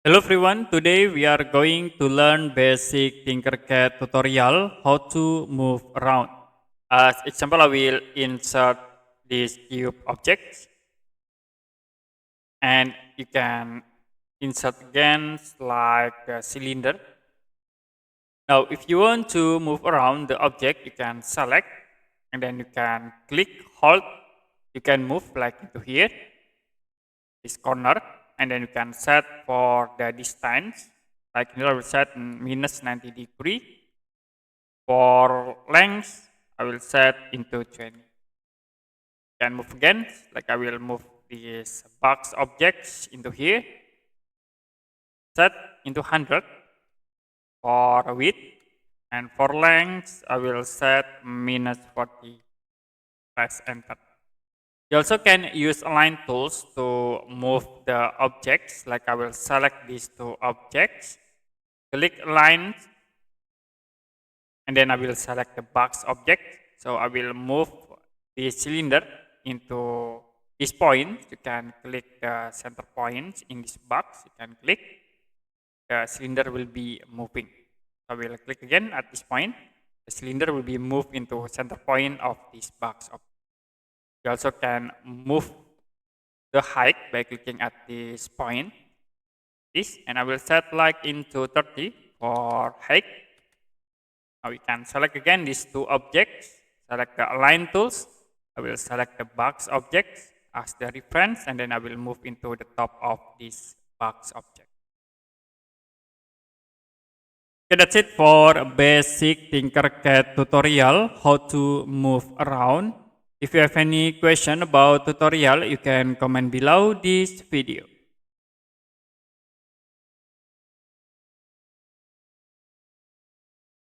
Hello everyone, today we are going to learn basic TinkerCAD tutorial how to move around. As example, I will insert this cube object and you can insert again like a cylinder. Now if you want to move around the object, you can select and then you can click, hold, you can move like into here, this corner, and then you can set for the distance, like here I will set minus 90 degree. For length, I will set into 20. Can move again, like I will move this box objects into here, set into 100 for width, and for length, I will set minus 40. Press enter. You also can use align tools to move the objects, like I will select these two objects, click align, and then I will select the box object. So I will move the cylinder into this point. You can click the center point in this box. You can click, the cylinder will be moving. I will click again at this point. The cylinder will be moved into center point of this box object. You also can move the height by clicking at this point, and I will set like into 30 for height. Now we can select again these two objects, select the align tools. I will select the box object as the reference, and then I will move into the top of this box object. Okay, that's it for a basic TinkerCAD tutorial, how to move around. If you have any question about tutorial, you can comment below this video.